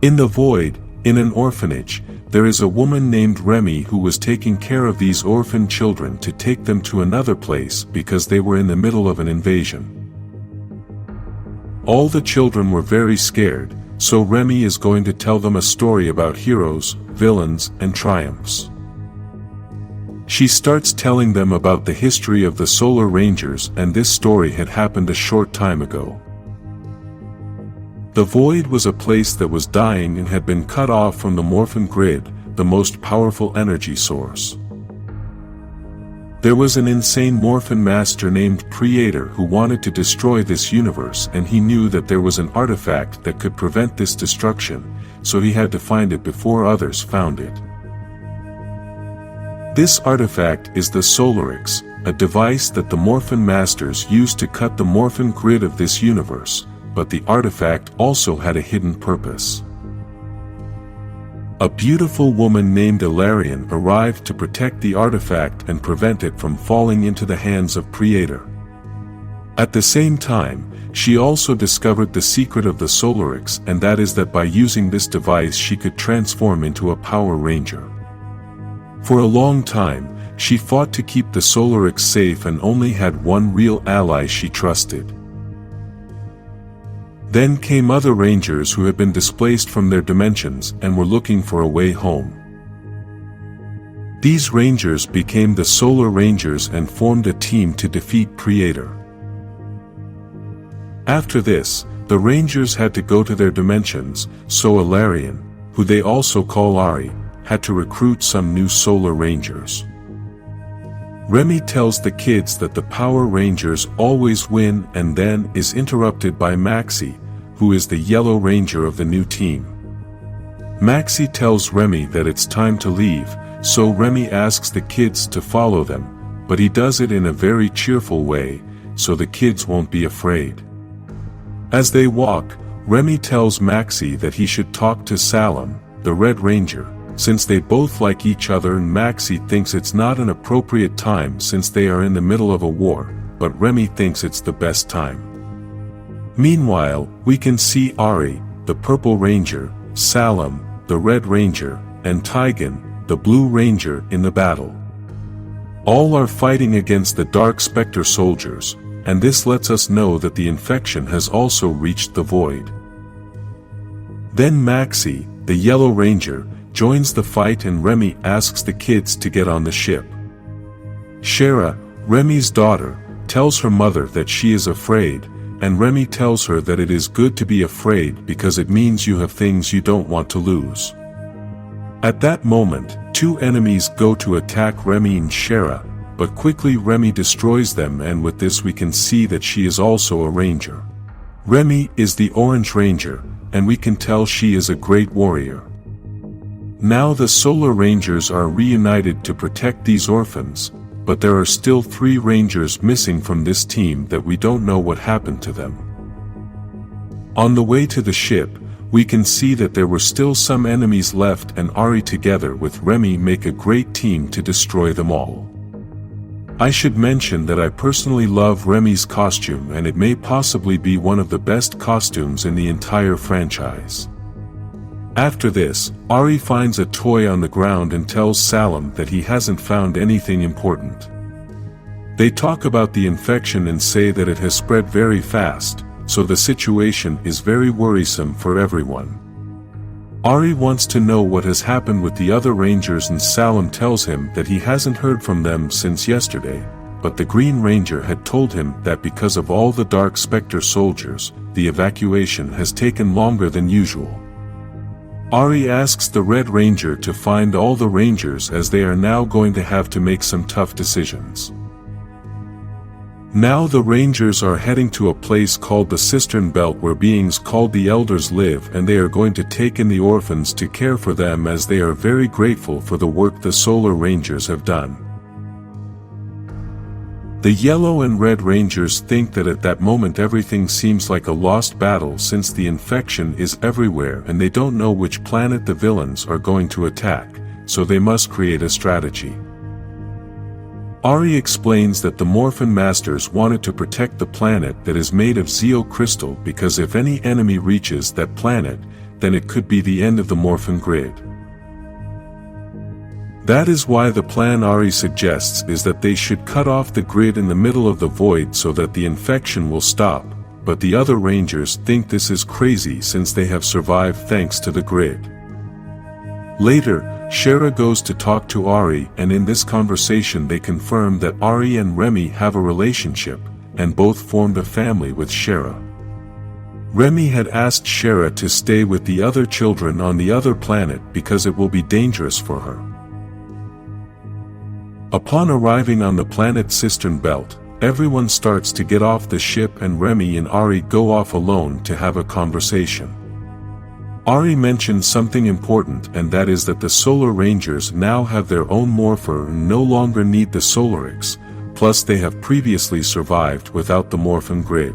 In the void, in an orphanage, there is a woman named Remy who was taking care of these orphan children to take them to another place because they were in the middle of an invasion. All the children were very scared, so Remy is going to tell them a story about heroes, villains, and triumphs. She starts telling them about the history of the Solar Rangers, and this story had happened a short time ago. The void was a place that was dying and had been cut off from the Morphin grid, the most powerful energy source. There was an insane Morphin Master named Creator who wanted to destroy this universe, and he knew that there was an artifact that could prevent this destruction, so he had to find it before others found it. This artifact is the Solarix, a device that the Morphin Masters used to cut the Morphin grid of this universe, but the artifact also had a hidden purpose. A beautiful woman named Ilarion arrived to protect the artifact and prevent it from falling into the hands of Creator. At the same time, she also discovered the secret of the Solarix, and that is that by using this device she could transform into a Power Ranger. For a long time, she fought to keep the Solarix safe and only had one real ally she trusted. Then came other Rangers who had been displaced from their dimensions and were looking for a way home. These Rangers became the Solar Rangers and formed a team to defeat Creator. After this, the Rangers had to go to their dimensions, so Ilarion, who they also call Ari, had to recruit some new Solar Rangers. Remy tells the kids that the Power Rangers always win, and then is interrupted by Maxie, who is the Yellow Ranger of the new team. Maxie tells Remy that it's time to leave, so Remy asks the kids to follow them, but he does it in a very cheerful way, so the kids won't be afraid. As they walk, Remy tells Maxie that he should talk to Salam, the Red Ranger, since they both like each other, and Maxie thinks it's not an appropriate time since they are in the middle of a war, but Remy thinks it's the best time. Meanwhile, we can see Ari, the Purple Ranger, Salam, the Red Ranger, and Tigan, the Blue Ranger, in the battle. All are fighting against the Dark Specter soldiers, and this lets us know that the infection has also reached the void. Then Maxie, the Yellow Ranger, joins the fight, and Remy asks the kids to get on the ship. Shara, Remy's daughter, tells her mother that she is afraid, and Remy tells her that it is good to be afraid because it means you have things you don't want to lose. At that moment, two enemies go to attack Remy and Shara, but quickly Remy destroys them, and with this we can see that she is also a ranger. Remy is the Orange Ranger, and we can tell she is a great warrior. Now the Solar Rangers are reunited to protect these orphans, but there are still 3 Rangers missing from this team that we don't know what happened to them. On the way to the ship, we can see that there were still some enemies left, and Ari together with Remy make a great team to destroy them all. I should mention that I personally love Remy's costume, and it may possibly be one of the best costumes in the entire franchise. After this, Ari finds a toy on the ground and tells Salam that he hasn't found anything important. They talk about the infection and say that it has spread very fast, so the situation is very worrisome for everyone. Ari wants to know what has happened with the other Rangers, and Salam tells him that he hasn't heard from them since yesterday, but the Green Ranger had told him that because of all the Dark Specter soldiers, the evacuation has taken longer than usual. Ari asks the Red Ranger to find all the Rangers, as they are now going to have to make some tough decisions. Now the Rangers are heading to a place called the Cistern Belt where beings called the Elders live, and they are going to take in the orphans to care for them, as they are very grateful for the work the Solar Rangers have done. The Yellow and Red Rangers think that at that moment everything seems like a lost battle, since the infection is everywhere and they don't know which planet the villains are going to attack, so they must create a strategy. Ari explains that the Morphin Masters wanted to protect the planet that is made of Zeo crystal, because if any enemy reaches that planet, then it could be the end of the Morphin grid. That is why the plan Ari suggests is that they should cut off the grid in the middle of the void so that the infection will stop, but the other Rangers think this is crazy since they have survived thanks to the grid. Later, Shera goes to talk to Ari, and in this conversation they confirm that Ari and Remy have a relationship, and both formed a family with Shera. Remy had asked Shera to stay with the other children on the other planet because it will be dangerous for her. Upon arriving on the planet's cistern belt, everyone starts to get off the ship and Remy and Ari go off alone to have a conversation. Ari mentions something important, and that is that the Solar Rangers now have their own morpher and no longer need the Solarix, plus they have previously survived without the Morphin grid.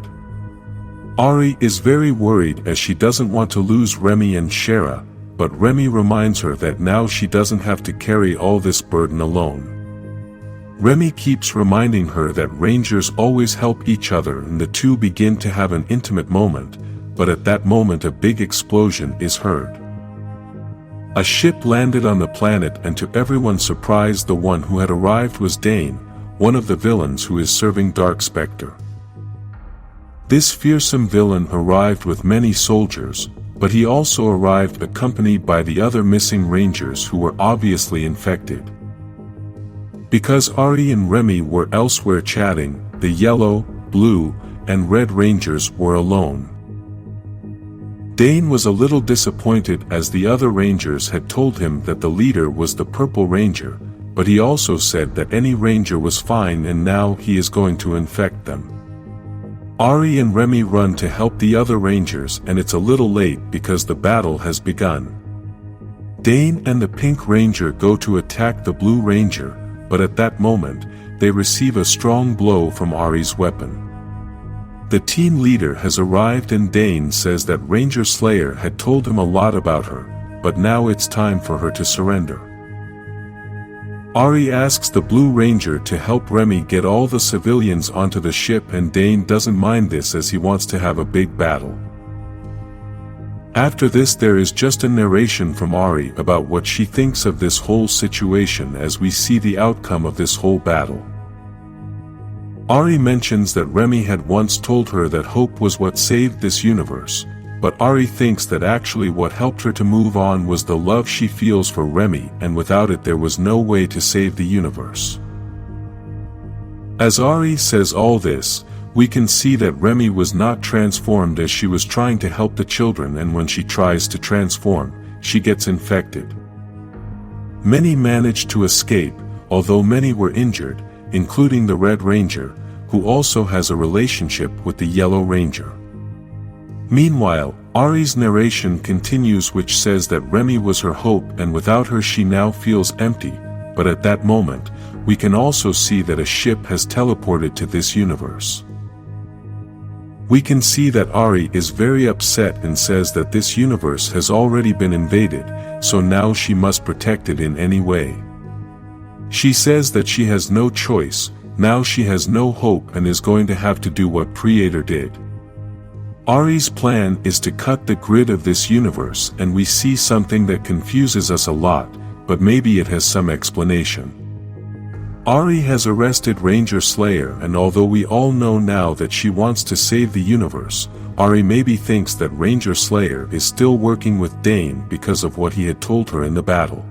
Ari is very worried as she doesn't want to lose Remy and Shera, but Remy reminds her that now she doesn't have to carry all this burden alone. Remy keeps reminding her that Rangers always help each other, and the two begin to have an intimate moment, but at that moment a big explosion is heard. A ship landed on the planet, and to everyone's surprise the one who had arrived was Dane, one of the villains who is serving Dark Specter. This fearsome villain arrived with many soldiers, but he also arrived accompanied by the other missing Rangers who were obviously infected. Because Ari and Remy were elsewhere chatting, the yellow, blue, and red Rangers were alone. Dane was a little disappointed as the other Rangers had told him that the leader was the Purple Ranger, but he also said that any Ranger was fine and now he is going to infect them. Ari and Remy run to help the other Rangers, and it's a little late because the battle has begun. Dane and the Pink Ranger go to attack the Blue Ranger, but at that moment, they receive a strong blow from Ari's weapon. The team leader has arrived and Dane says that Ranger Slayer had told him a lot about her, but now it's time for her to surrender. Ari asks the Blue Ranger to help Remy get all the civilians onto the ship, and Dane doesn't mind this as he wants to have a big battle. After this there is just a narration from Ari about what she thinks of this whole situation as we see the outcome of this whole battle. Ari mentions that Remy had once told her that hope was what saved this universe, but Ari thinks that actually what helped her to move on was the love she feels for Remy, and without it there was no way to save the universe. As Ari says all this, we can see that Remy was not transformed as she was trying to help the children, and when she tries to transform, she gets infected. Many managed to escape, although many were injured, including the Red Ranger, who also has a relationship with the Yellow Ranger. Meanwhile, Ari's narration continues, which says that Remy was her hope and without her she now feels empty, but at that moment, we can also see that a ship has teleported to this universe. We can see that Ari is very upset and says that this universe has already been invaded, so now she must protect it in any way. She says that she has no choice, now she has no hope and is going to have to do what Creator did. Ari's plan is to cut the grid of this universe, and we see something that confuses us a lot, but maybe it has some explanation. Ari has arrested Ranger Slayer, and although we all know now that she wants to save the universe, Ari maybe thinks that Ranger Slayer is still working with Dane because of what he had told her in the battle.